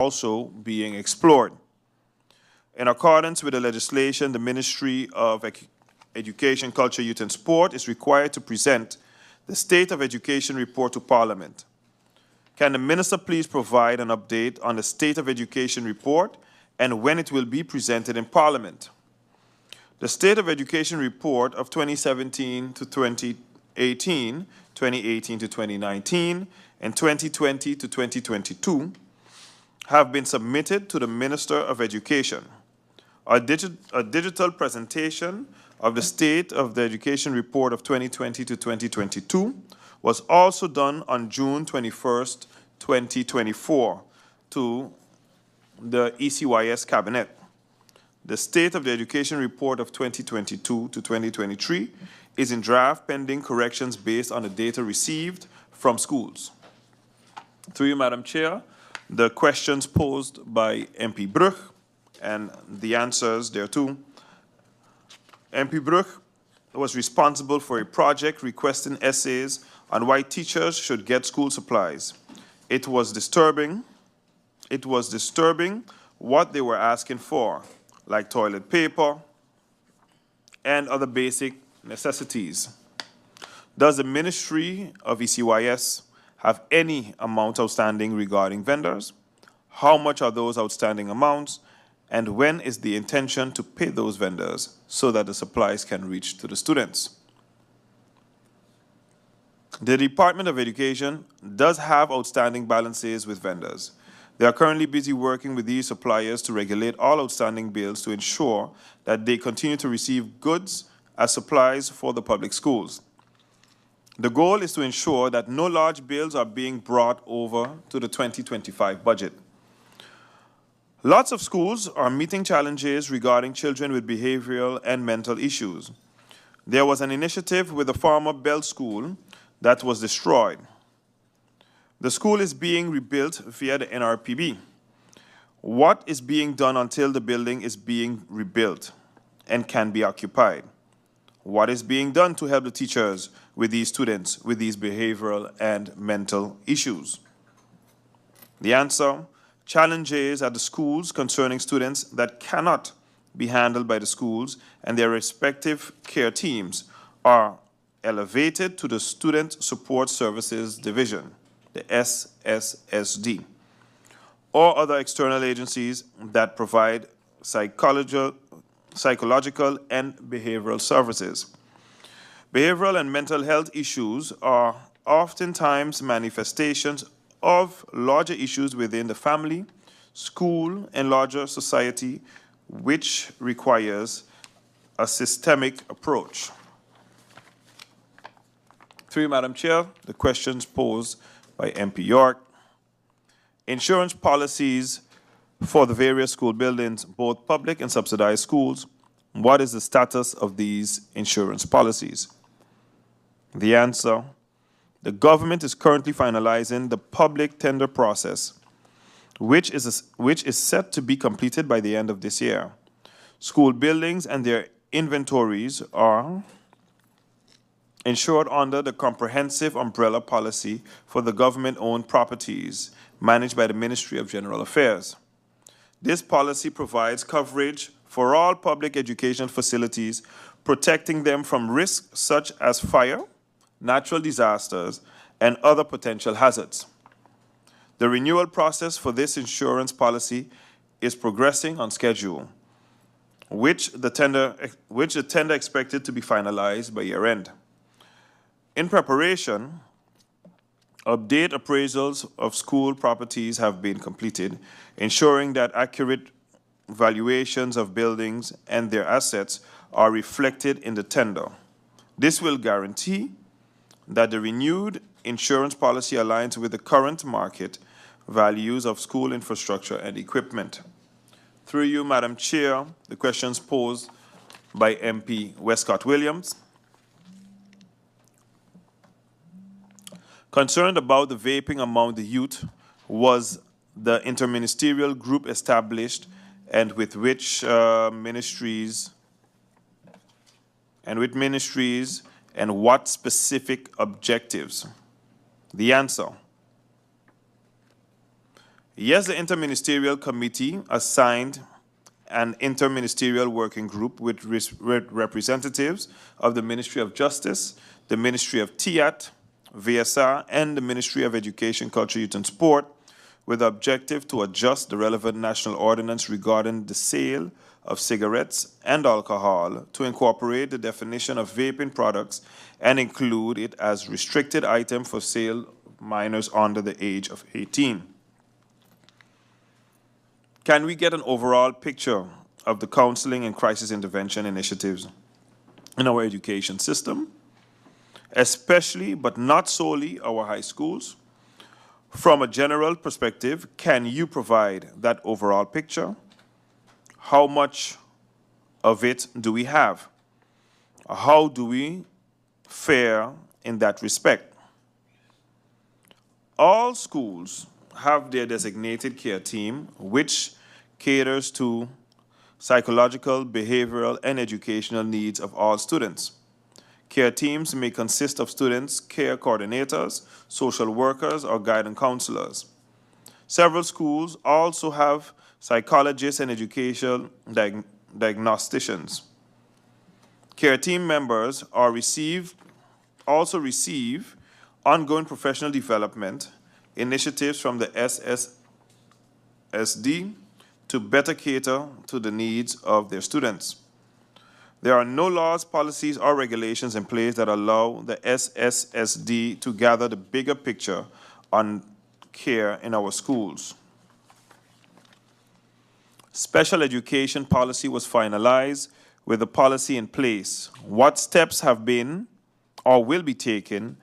also being explored. In accordance with the legislation, the Ministry of Education, Culture, Youth and Sport is required to present the State of Education report to Parliament. Can the Minister please provide an update on the State of Education report and when it will be presented in Parliament? The State of Education report of 2017 to 2018, 2018 to 2019, and 2020 to 2022 have been submitted to the Minister of Education. A digital presentation of the State of the Education report of 2020 to 2022 was also done on June 21st, 2024 to the ECYS Cabinet. The State of the Education report of 2022 to 2023 is in draft pending corrections based on the data received from schools. Through you, Madam Chair, the questions posed by MP Brugge and the answers thereto. MP Brugge was responsible for a project requesting essays on why teachers should get school supplies. It was disturbing what they were asking for, like toilet paper and other basic necessities. Does the Ministry of ECYS have any amount outstanding regarding vendors? How much are those outstanding amounts? And when is the intention to pay those vendors so that the supplies can reach to the students? The Department of Education does have outstanding balances with vendors. They are currently busy working with these suppliers to regulate all outstanding bills to ensure that they continue to receive goods as supplies for the public schools. The goal is to ensure that no large bills are being brought over to the 2025 budget. Lots of schools are meeting challenges regarding children with behavioral and mental issues. There was an initiative with the former Bell School that was destroyed. The school is being rebuilt via the NRPB. What is being done until the building is being rebuilt and can be occupied? What is being done to help the teachers with these students with these behavioral and mental issues? The answer: challenges at the schools concerning students that cannot be handled by the schools and their respective care teams are elevated to the Student Support Services Division, the SSSD, or other external agencies that provide psychological and behavioral services. Behavioral and mental health issues are oftentimes manifestations of larger issues within the family, school, and larger society, which requires a systemic approach. Through you, Madam Chair, the questions posed by MP York. Insurance policies for the various school buildings, both public and subsidized schools. What is the status of these insurance policies? The answer: the government is currently finalizing the public tender process, which is set to be completed by the end of this year. School buildings and their inventories are insured under the comprehensive umbrella policy for the government-owned properties managed by the Ministry of General Affairs. This policy provides coverage for all public education facilities, protecting them from risks such as fire, natural disasters, and other potential hazards. The renewal process for this insurance policy is progressing on schedule, which the tender expected to be finalized by year-end. In preparation, update appraisals of school properties have been completed, ensuring that accurate valuations of buildings and their assets are reflected in the tender. This will guarantee that the renewed insurance policy aligns with the current market values of school infrastructure and equipment. Through you, Madam Chair, the questions posed by MP Westcott Williams. Concerned about the vaping among the youth was the interministerial group established and with which ministries and what specific objectives? The answer: Yes, the Interministerial Committee assigned an interministerial working group with representatives of the Ministry of Justice, the Ministry of TIAT, VSR, and the Ministry of Education, Culture, Youth, and Sport, with the objective to adjust the relevant national ordinance regarding the sale of cigarettes and alcohol to incorporate the definition of vaping products and include it as restricted item for sale of minors under the age of 18. Can we get an overall picture of the counseling and crisis intervention initiatives in our education system, especially but not solely our high schools? From a general perspective, can you provide that overall picture? How much of it do we have? How do we fare in that respect? All schools have their designated care team, which caters to psychological, behavioral, and educational needs of all students. Care teams may consist of students, care coordinators, social workers, or guidance counselors. Several schools also have psychologists and educational diagnosticians. Care team members also receive ongoing professional development initiatives from the SSSD to better cater to the needs of their students. There are no laws, policies, or regulations in place that allow the SSSD to gather the bigger picture on care in our schools. Special education policy was finalized with the policy in place. What steps have been or will be taken,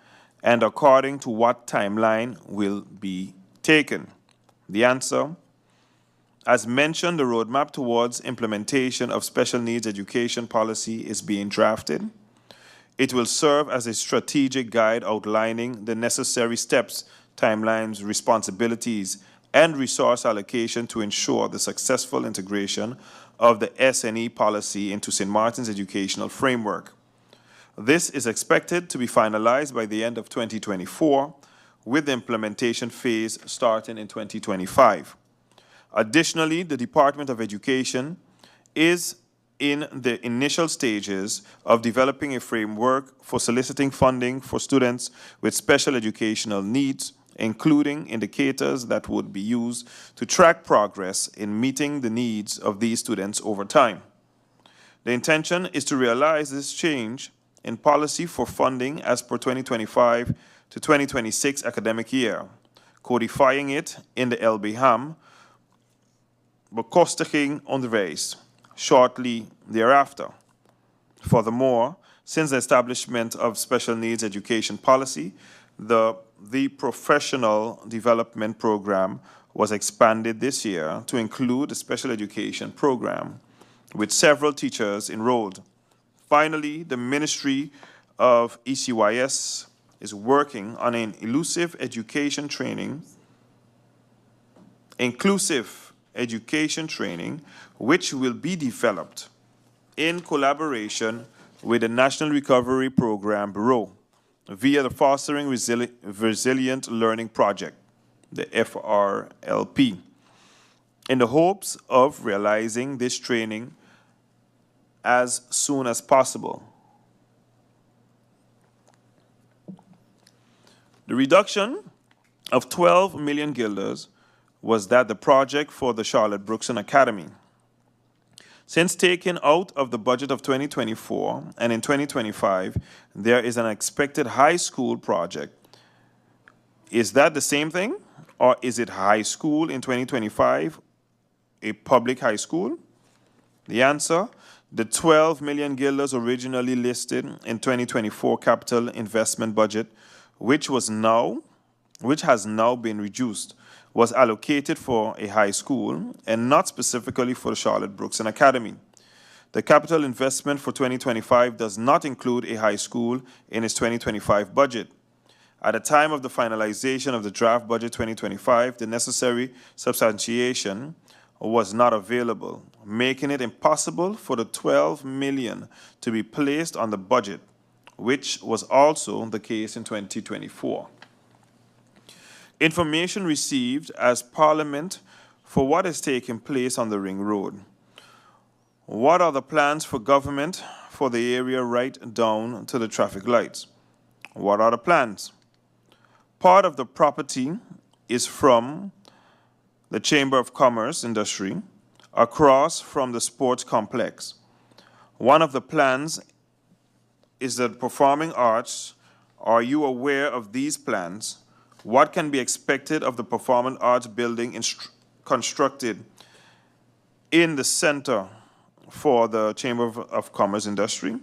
and according to what timeline will be taken? The answer: as mentioned, the roadmap towards implementation of special needs education policy is being drafted. It will serve as a strategic guide outlining the necessary steps, timelines, responsibilities, and resource allocation to ensure the successful integration of the SNE policy into St. Maarten's educational framework. This is expected to be finalized by the end of 2024, with the implementation phase starting in 2025. Additionally, the Department of Education is in the initial stages of developing a framework for soliciting funding for students with special educational needs, including indicators that would be used to track progress in meeting the needs of these students over time. The intention is to realize this change in policy for funding as per 2025 to 2026 academic year, codifying it in the LBHAM, bekostiging onderwijs, shortly thereafter. Furthermore, since the establishment of special needs education policy, the professional development program was expanded this year to include a special education program with several teachers enrolled. Finally, the Ministry of ECYS is working on an inclusive education training, which will be developed in collaboration with the National Recovery Program Bureau via the Fostering Resilient Learning Project, the FRLP, in the hopes of realizing this training as soon as possible. The reduction of 12 million guilders was that the project for the Charlotte Brookson Academy. Since taken out of the budget of 2024 and in 2025, there is an expected high school project. Is that the same thing? Or is it high school in 2025, a public high school? The answer: the 12 million guilders originally listed in 2024 capital investment budget, which has now been reduced, was allocated for a high school and not specifically for the Charlotte Brookson Academy. The capital investment for 2025 does not include a high school in its 2025 budget. At the time of the finalization of the draft budget 2025, the necessary substantiation was not available, making it impossible for the 12 million to be placed on the budget, which was also the case in 2024. Information received as Parliament for what is taking place on the Ring Road. What are the plans for government for the area right down to the traffic lights? What are the plans? Part of the property is from the Chamber of Commerce Industry across from the sports complex. One of the plans is the performing arts. Are you aware of these plans? What can be expected of the performing arts building constructed in the center for the Chamber of Commerce Industry?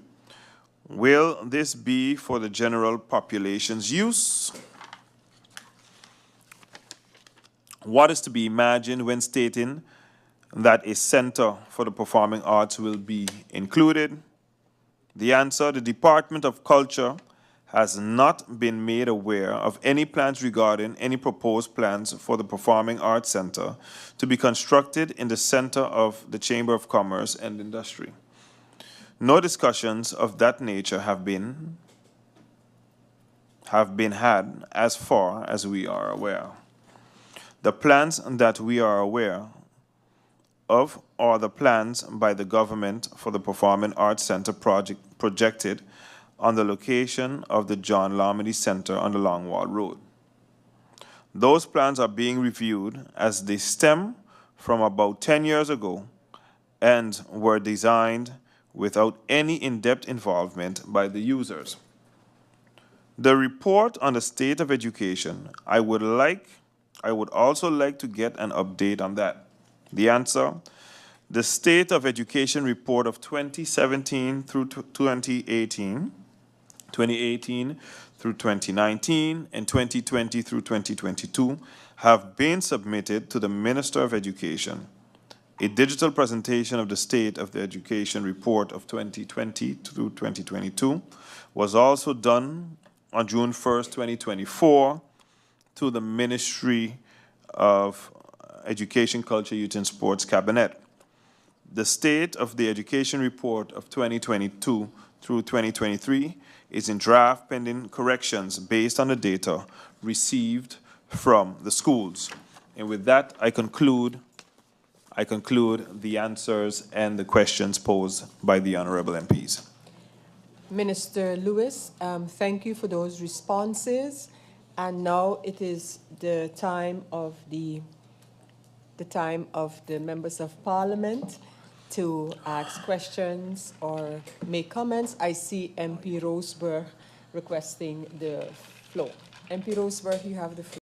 Will this be for the general population's use? What is to be imagined when stating that a center for the performing arts will be included? The answer: the Department of Culture has not been made aware of any plans regarding any proposed plans for the Performing Arts Center to be constructed in the center of the Chamber of Commerce and Industry. No discussions of that nature have been had as far as we are aware. The plans that we are aware of are the plans by the government for the Performing Arts Center projected on the location of the John Larmedy Center on the Longwall Road. Those plans are being reviewed as they stem from about 10 years ago and were designed without any in-depth involvement by the users. The report on the state of education, I would also like to get an update on that. The answer: the State of Education report of 2017 through 2018 through 2019, and 2020 through 2022 have been submitted to the Minister of Education. A digital presentation of the State of the Education report of 2020 through 2022 was also done on June 1st, 2024, to the Ministry of Education, Culture, Youth and Sports Cabinet. The State of the Education report of 2022 through 2023 is in draft pending corrections based on the data received from the schools. And with that, I conclude the answers and the questions posed by the honorable MPs. Minister Lewis, thank you for those responses. And now it is the time of the members of Parliament to ask questions or make comments. I see MP Roseberg requesting the floor. MP Roseberg, you have the floor.